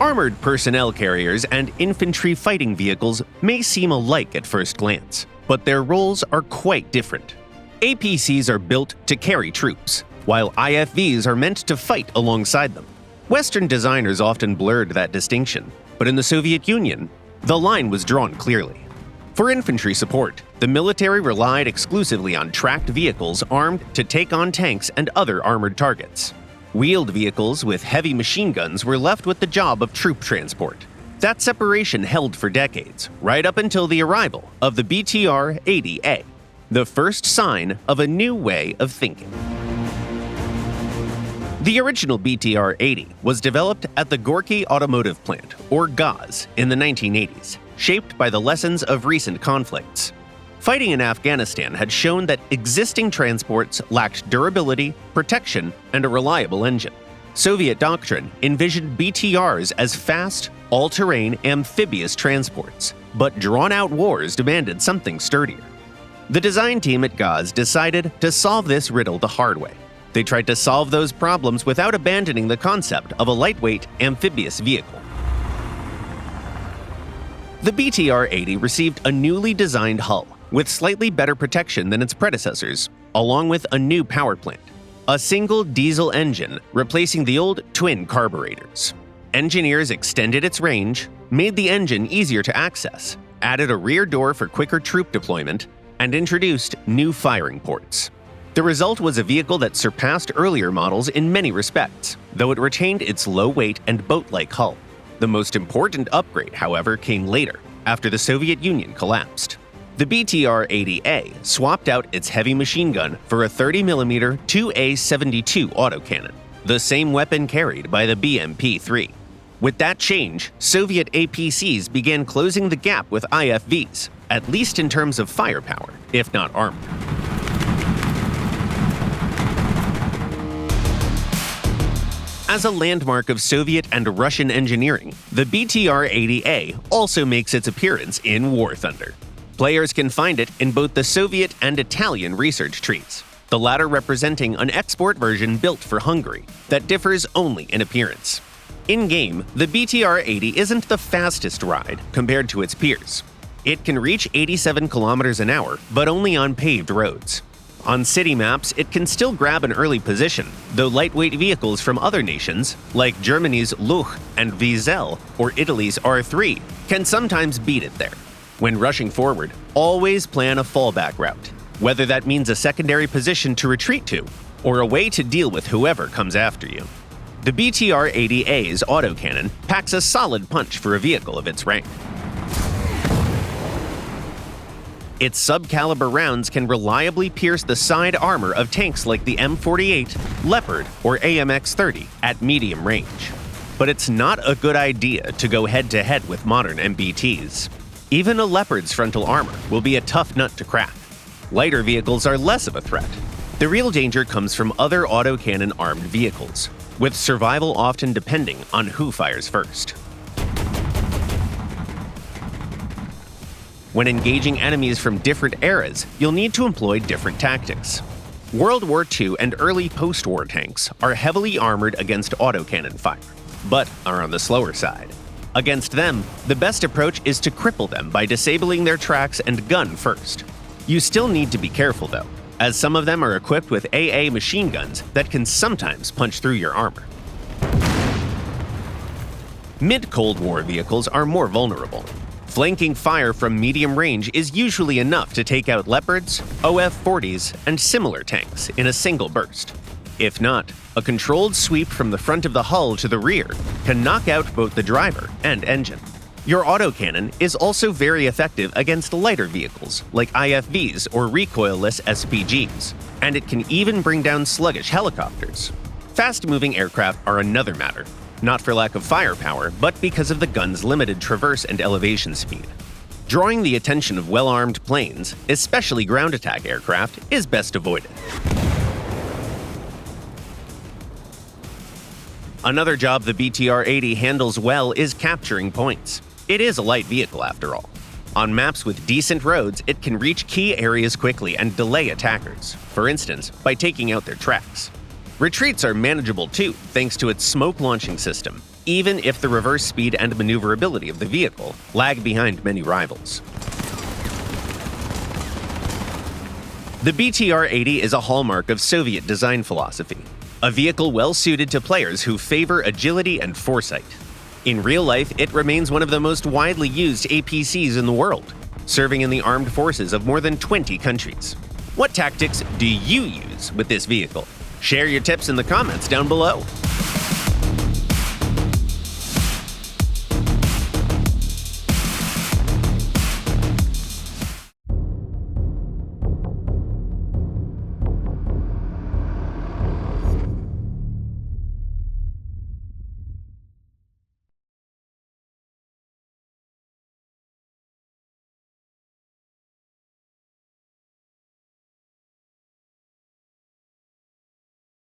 Armored personnel carriers and infantry fighting vehicles may seem alike at first glance, but their roles are quite different. APCs are built to carry troops, while IFVs are meant to fight alongside them. Western designers often blurred that distinction, but in the Soviet Union, the line was drawn clearly. For infantry support, the military relied exclusively on tracked vehicles armed to take on tanks and other armored targets. Wheeled vehicles with heavy machine guns were left with the job of troop transport. That separation held for decades, right up until the arrival of the BTR-80A, the first sign of a new way of thinking. The original BTR-80 was developed at the Gorky Automotive Plant, or GAZ, in the 1980s, shaped by the lessons of recent conflicts. Fighting in Afghanistan had shown that existing transports lacked durability, protection, and a reliable engine. Soviet doctrine envisioned BTRs as fast, all-terrain, amphibious transports, but drawn-out wars demanded something sturdier. The design team at GAZ decided to solve this riddle the hard way. They tried to solve those problems without abandoning the concept of a lightweight, amphibious vehicle. The BTR-80 received a newly designed hull, with slightly better protection than its predecessors, along with a new power plant. A single diesel engine replacing the old twin carburetors. Engineers extended its range, made the engine easier to access, added a rear door for quicker troop deployment, and introduced new firing ports. The result was a vehicle that surpassed earlier models in many respects, though it retained its low weight and boat-like hull. The most important upgrade, however, came later, after the Soviet Union collapsed. The BTR-80A swapped out its heavy machine gun for a 30mm 2A72 autocannon, the same weapon carried by the BMP-3. With that change, Soviet APCs began closing the gap with IFVs, at least in terms of firepower, if not armor. As a landmark of Soviet and Russian engineering, the BTR-80A also makes its appearance in War Thunder. Players can find it in both the Soviet and Italian research trees, the latter representing an export version built for Hungary that differs only in appearance. In-game, the BTR-80 isn't the fastest ride compared to its peers. It can reach 87 kilometers an hour, but only on paved roads. On city maps, it can still grab an early position, though lightweight vehicles from other nations, like Germany's Luch and Wiesel or Italy's R3, can sometimes beat it there. When rushing forward, always plan a fallback route, whether that means a secondary position to retreat to, or a way to deal with whoever comes after you. The BTR-80A's autocannon packs a solid punch for a vehicle of its rank. Its sub-caliber rounds can reliably pierce the side armor of tanks like the M48, Leopard, or AMX-30 at medium range. But it's not a good idea to go head-to-head with modern MBTs. Even a Leopard's frontal armor will be a tough nut to crack. Lighter vehicles are less of a threat. The real danger comes from other autocannon-armed vehicles, with survival often depending on who fires first. When engaging enemies from different eras, you'll need to employ different tactics. World War II and early post-war tanks are heavily armored against autocannon fire, but are on the slower side. Against them, the best approach is to cripple them by disabling their tracks and gun first. You still need to be careful though, as some of them are equipped with AA machine guns that can sometimes punch through your armor. Mid-Cold War vehicles are more vulnerable. Flanking fire from medium range is usually enough to take out Leopards, OF-40s, and similar tanks in a single burst. If not, a controlled sweep from the front of the hull to the rear can knock out both the driver and engine. Your autocannon is also very effective against lighter vehicles like IFVs or recoilless SPGs, and it can even bring down sluggish helicopters. Fast-moving aircraft are another matter. Not for lack of firepower, but because of the gun's limited traverse and elevation speed. Drawing the attention of well-armed planes, especially ground attack aircraft, is best avoided. Another job the BTR-80 handles well is capturing points. It is a light vehicle after all. On maps with decent roads, it can reach key areas quickly and delay attackers, for instance, by taking out their tracks. Retreats are manageable too, thanks to its smoke launching system, even if the reverse speed and maneuverability of the vehicle lag behind many rivals. The BTR-80 is a hallmark of Soviet design philosophy, a vehicle well-suited to players who favor agility and foresight. In real life, it remains one of the most widely used APCs in the world, serving in the armed forces of more than 20 countries. What tactics do you use with this vehicle? Share your tips in the comments down below.